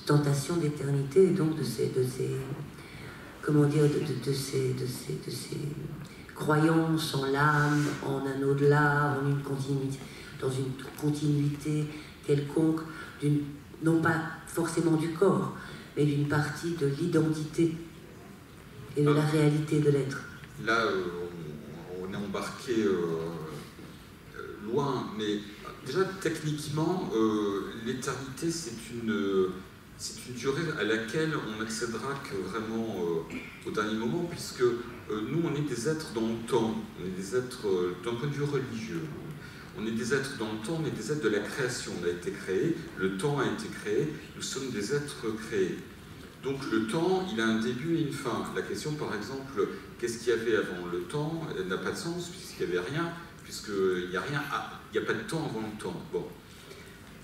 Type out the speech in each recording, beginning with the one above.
tentation d'éternité, et donc de ces comment dire, de ces croyances en l'âme, en un au-delà, en une continuité, dans une continuité quelconque, non pas forcément du corps, mais d'une partie de l'identité et de la réalité de l'être. Là, on est embarqué loin, mais déjà techniquement, l'éternité, c'est une durée à laquelle on n'accédera que vraiment au dernier moment, puisque nous, on est des êtres dans le temps, on est des êtres d'un point de vue religieux. On est des êtres dans le temps, on est des êtres de la création. On a été créé, le temps a été créé, nous sommes des êtres créés. Donc le temps, il a un début et une fin. La question, par exemple, qu'est-ce qu'il y avait avant le temps, n'a pas de sens, puisqu'il n'y avait rien, puisqu'il n'y a rien, il n'y a pas de temps avant le temps. Bon.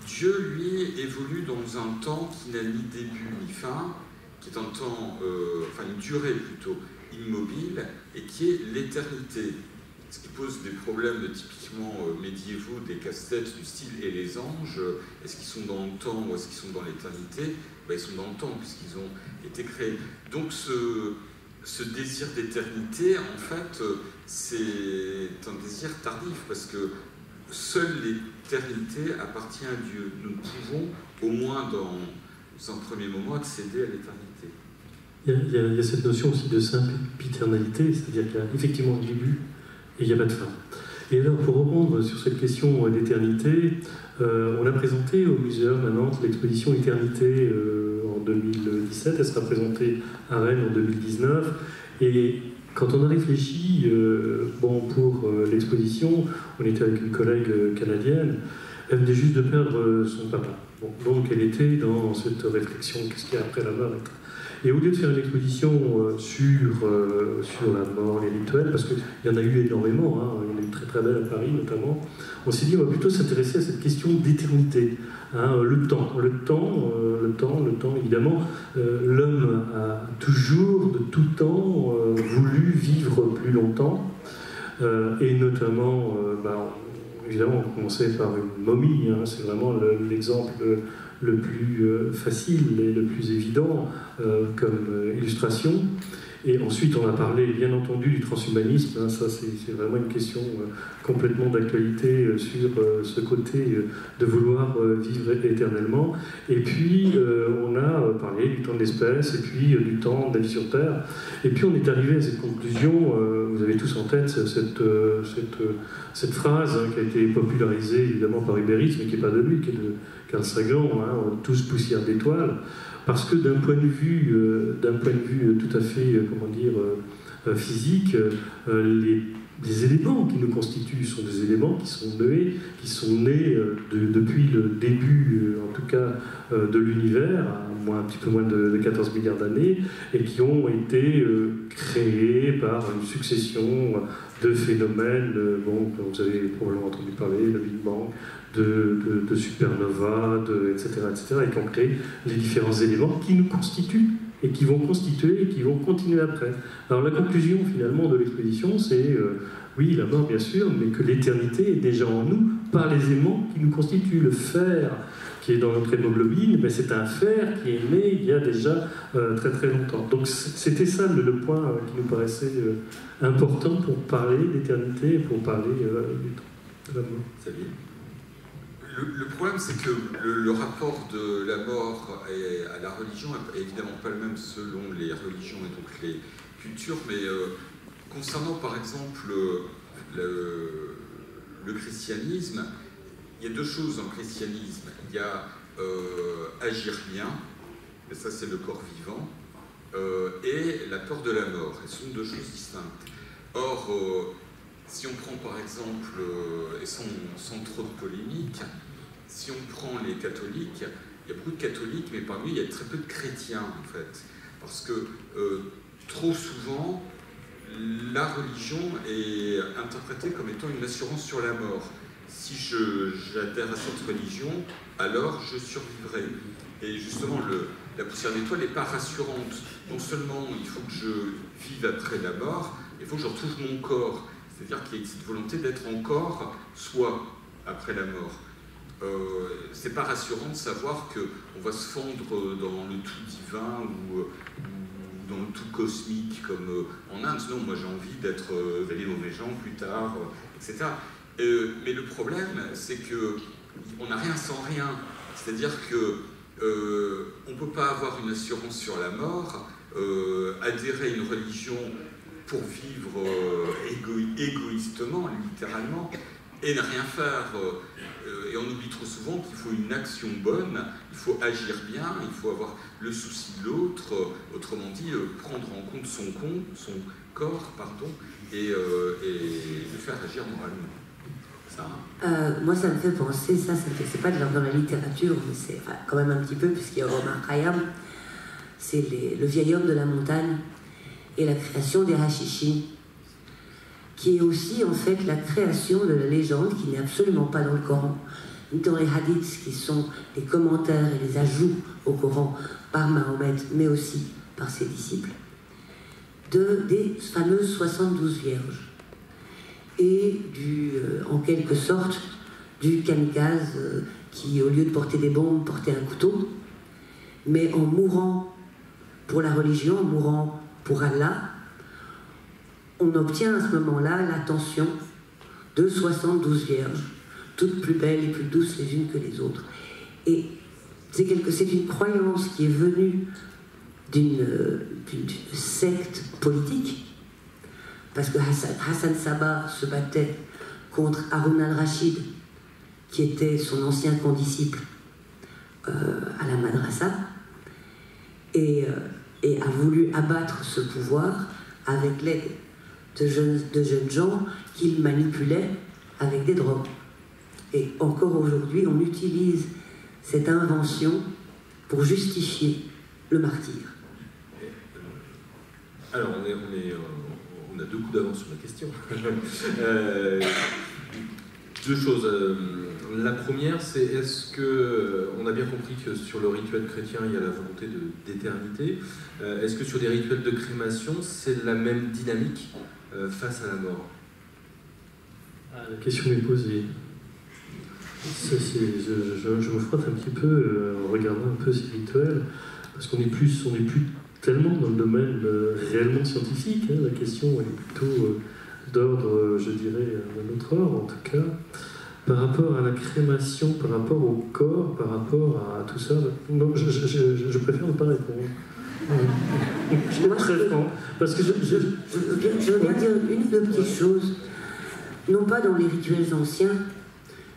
Dieu, lui, évolue dans un temps qui n'a ni début ni fin, qui est un temps, enfin une durée plutôt, immobile, et qui est l'éternité. Ce qui pose des problèmes typiquement médiévaux, des casse-têtes du style « et les anges ?» Est-ce qu'ils sont dans le temps ou est-ce qu'ils sont dans l'éternité? Ben, ils sont dans le temps puisqu'ils ont été créés. Donc ce désir d'éternité, en fait, c'est un désir tardif parce que seule l'éternité appartient à Dieu. Nous pouvons, au moins dans un premier moment, accéder à l'éternité. Il y a cette notion aussi de sempiternalité, c'est-à-dire qu'il y a effectivement un début et il n'y a pas de fin. Et alors, pour reprendre sur cette question d'éternité, on a présenté au Muséum à Nantes l'exposition Éternité en 2017, elle sera présentée à Rennes en 2019, et quand on a réfléchi pour l'exposition, on était avec une collègue canadienne, elle venait juste de perdre son papa. Bon, donc elle était dans cette réflexion, qu'est-ce qu'il y a après la mort? Et au lieu de faire une exposition sur la mort, les rituels, parce qu'il y en a eu énormément, hein, il y en a eu très très belle à Paris notamment, on s'est dit on va plutôt s'intéresser à cette question d'éternité. Hein, le temps, évidemment, l'homme a toujours, de tout temps, voulu vivre plus longtemps, et notamment, évidemment, on commençait par une momie, hein, c'est vraiment l'exemple le plus facile et le plus évident comme illustration. Et ensuite, on a parlé, bien entendu, du transhumanisme. Hein, ça, c'est vraiment une question complètement d'actualité sur ce côté de vouloir vivre éternellement. Et puis, on a parlé du temps de l'espèce et puis du temps de la vie sur Terre. Et puis, on est arrivé à cette conclusion, vous avez tous en tête cette phrase hein, qui a été popularisée évidemment par Ibéris, mais qui n'est pas de lui, qui est de Carl Sagan, hein, tous poussière d'étoiles. Parce que d'un point de vue tout à fait, physique, les éléments qui nous constituent sont des éléments qui sont nés depuis le début, en tout cas, de l'univers, un petit peu moins de 14 milliards d'années, et qui ont été créés par une succession de phénomènes, vous avez probablement entendu parler, le Big Bang, de supernovas, etc., et qui ont créé les différents éléments qui nous constituent et qui vont constituer et qui vont continuer après. Alors la conclusion finalement de l'exposition, c'est oui, la mort bien sûr, mais que l'éternité est déjà en nous par les éléments qui nous constituent. Le fer qui est dans notre hémoglobine, c'est un fer qui est né il y a déjà très très longtemps. Donc c'était ça le point qui nous paraissait important pour parler d'éternité et pour parler du temps de la mort. Salut. Le problème, c'est que le rapport de la mort à la religion est évidemment pas le même selon les religions et donc les cultures, mais concernant par exemple le christianisme, il y a deux choses en christianisme. Il y a agir bien, et ça c'est le corps vivant, et la peur de la mort, et ce sont deux choses distinctes. Or, si on prend par exemple, et sans trop de polémique, si on prend les catholiques, il y a beaucoup de catholiques, mais parmi eux, il y a très peu de chrétiens, en fait. Parce que trop souvent, la religion est interprétée comme étant une assurance sur la mort. Si j'adhère à cette religion, alors je survivrai. Et justement, la poussière d'étoile n'est pas rassurante. Non seulement il faut que je vive après la mort, il faut que je retrouve mon corps. C'est-à-dire qu'il y a cette volonté d'être encore soi après la mort. c'est pas rassurant de savoir qu'on va se fondre dans le tout divin ou dans le tout cosmique comme en Inde. Non, moi j'ai envie d'aller au Méjean plus tard, etc. Mais le problème, c'est qu'on n'a rien sans rien. C'est-à-dire qu'on ne peut pas avoir une assurance sur la mort, adhérer à une religion pour vivre égoïstement, littéralement, et ne rien faire. Et on oublie trop souvent qu'il faut une action bonne, il faut agir bien, il faut avoir le souci de l'autre, autrement dit, prendre en compte son corps, et le faire agir moralement. Ça. Moi, ça me fait penser, c'est pas de l'ordre de la littérature, mais c'est quand même un petit peu, puisqu'il y a Omar Khayyam, c'est le vieil homme de la montagne et la création des Hashishi, qui est aussi en fait la création de la légende qui n'est absolument pas dans le Coran, ni dans les hadiths qui sont les commentaires et les ajouts au Coran par Mahomet, mais aussi par ses disciples, des fameuses 72 vierges. Et en quelque sorte du kamikaze qui, au lieu de porter des bombes, portait un couteau, mais en mourant pour la religion, en mourant pour Allah, on obtient à ce moment-là l'attention de 72 vierges, toutes plus belles et plus douces les unes que les autres. Et c'est une croyance qui est venue d'une secte politique, parce que Hassan Sabbah se battait contre Haroun al-Rachid, qui était son ancien condisciple à la madrasa, et a voulu abattre ce pouvoir avec l'aide de jeunes gens qu'il manipulait avec des drogues. Et encore aujourd'hui, on utilise cette invention pour justifier le martyre. Alors, on a 2 coups d'avance sur la question. 2 choses. La première, c'est est-ce que, on a bien compris que sur le rituel chrétien, il y a la volonté d'éternité. Est-ce que sur des rituels de crémation, c'est la même dynamique face à la mort? La question m'est posée. Ça, je me frotte un petit peu en regardant un peu ces rituels, parce qu'on n'est plus tellement dans le domaine réellement scientifique. Hein. La question est plutôt d'ordre, je dirais, d'un autre ordre en tout cas. Par rapport à la crémation, par rapport au corps, par rapport à tout ça, non, je préfère ne pas répondre. Je suis très franc. Parce que je veux bien dire une ou deux petites choses, non pas dans les rituels anciens,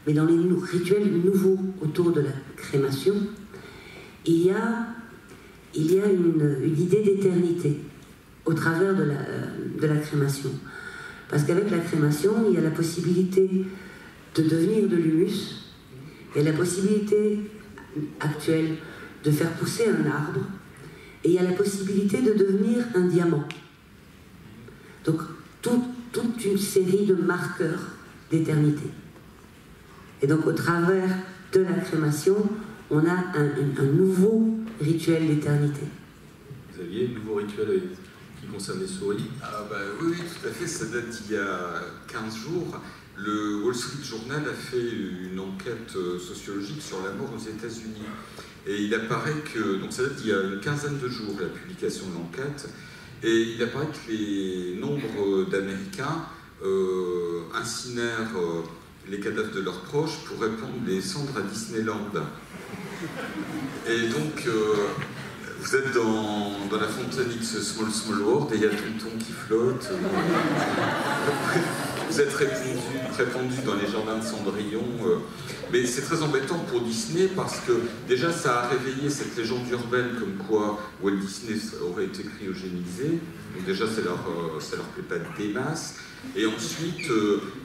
mais dans les rituels nouveaux autour de la crémation. Il y a une idée d'éternité au travers de la crémation. Parce qu'avec la crémation, il y a la possibilité de devenir de l'humus, il y a la possibilité actuelle de faire pousser un arbre, et il y a la possibilité de devenir un diamant. Donc, toute une série de marqueurs d'éternité. Et donc, au travers de la crémation, on a un nouveau rituel d'éternité. Vous aviez un nouveau rituel qui concerne les souris? Oui, tout à fait. Ça date d'il y a 15 jours. Le Wall Street Journal a fait une enquête sociologique sur la mort aux États-Unis. Et il apparaît que, donc ça date d'il y a une quinzaine de jours, la publication de l'enquête, et il apparaît que les nombres d'Américains incinèrent les cadavres de leurs proches pour répandre les cendres à Disneyland. Et donc, vous êtes dans la fontaine X Small World et il y a Tonton qui flotte. Vous êtes répandu dans les jardins de Cendrillon. Mais c'est très embêtant pour Disney parce que déjà ça a réveillé cette légende urbaine comme quoi Walt Disney aurait été cryogénisé. Donc déjà ça leur plaît pas des masses. Et ensuite,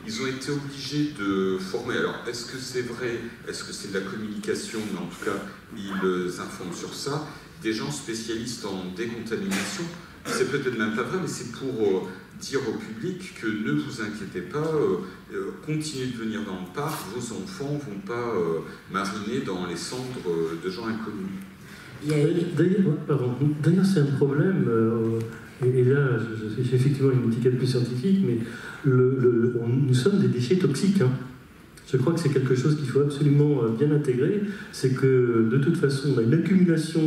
ils ont été obligés de former. Alors, est-ce que c'est vrai? Est-ce que c'est de la communication? Mais en tout cas, ils informent sur ça. Des gens spécialistes en décontamination. C'est peut-être même pas vrai, mais c'est pour dire au public que ne vous inquiétez pas, continuez de venir dans le parc, vos enfants ne vont pas mariner dans les cendres de gens inconnus. D'ailleurs, c'est un problème, et là, j'ai effectivement une étiquette plus scientifique, mais nous sommes des déchets toxiques. Hein. Je crois que c'est quelque chose qu'il faut absolument bien intégrer. C'est que de toute façon, on a une accumulation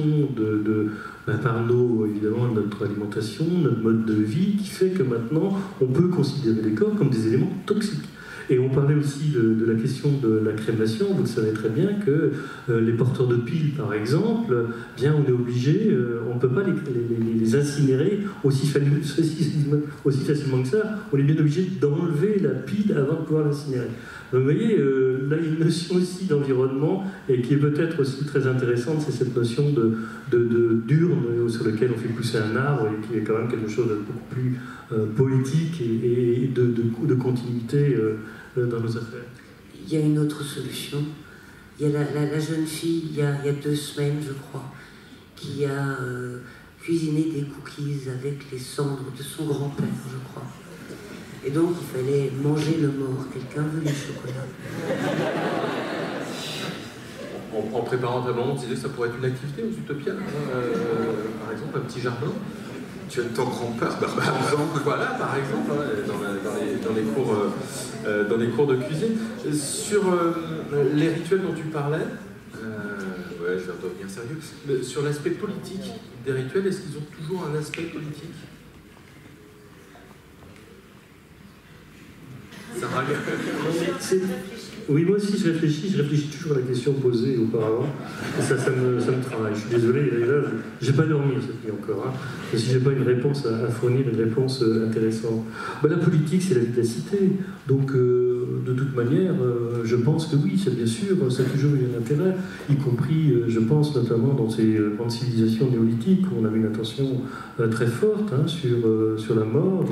par évidemment, notre alimentation, notre mode de vie, qui fait que maintenant, on peut considérer les corps comme des éléments toxiques. Et on parlait aussi de la question de la crémation. Vous savez très bien que les porteurs de piles, par exemple, bien on est obligé, on ne peut pas les incinérer aussi facilement que ça. On est bien obligé d'enlever la pile avant de pouvoir l'incinérer. Donc vous voyez, là il y a une notion aussi d'environnement et qui est peut-être aussi très intéressante, c'est cette notion d'urne sur laquelle on fait pousser un arbre et qui est quand même quelque chose de beaucoup plus poétique et de continuité dans nos affaires. Il y a une autre solution. Il y a la jeune fille, il y a 2 semaines, je crois, qui a cuisiné des cookies avec les cendres de son grand-père, je crois. Et donc, il fallait manger le mort. Quelqu'un veut du chocolat. En préparant ta maman, tu disais que ça pourrait être une activité aux Utopias, par exemple, un petit jardin. Tu as ton grand-père, voilà, par exemple, dans les cours de cuisine. Sur les rituels dont tu parlais, ouais, je vais redevenir sérieux, mais sur l'aspect politique des rituels, est-ce qu'ils ont toujours un aspect politique ? Oui, moi aussi je réfléchis toujours à la question posée auparavant, et ça me travaille. Je suis désolé, là, j'ai pas dormi cette nuit encore, hein. Et si j'ai pas une réponse à fournir, une réponse intéressante. La politique, c'est la vie de la cité, donc de toute manière, je pense que oui, c'est bien sûr, ça a toujours eu un intérêt, y compris, je pense, notamment dans ces grandes civilisations néolithiques, où on avait une attention très forte sur la mort.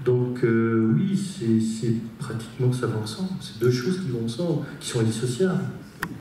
Donc oui, c'est pratiquement, ça va ensemble. C'est 2 choses qui vont ensemble, qui sont indissociables.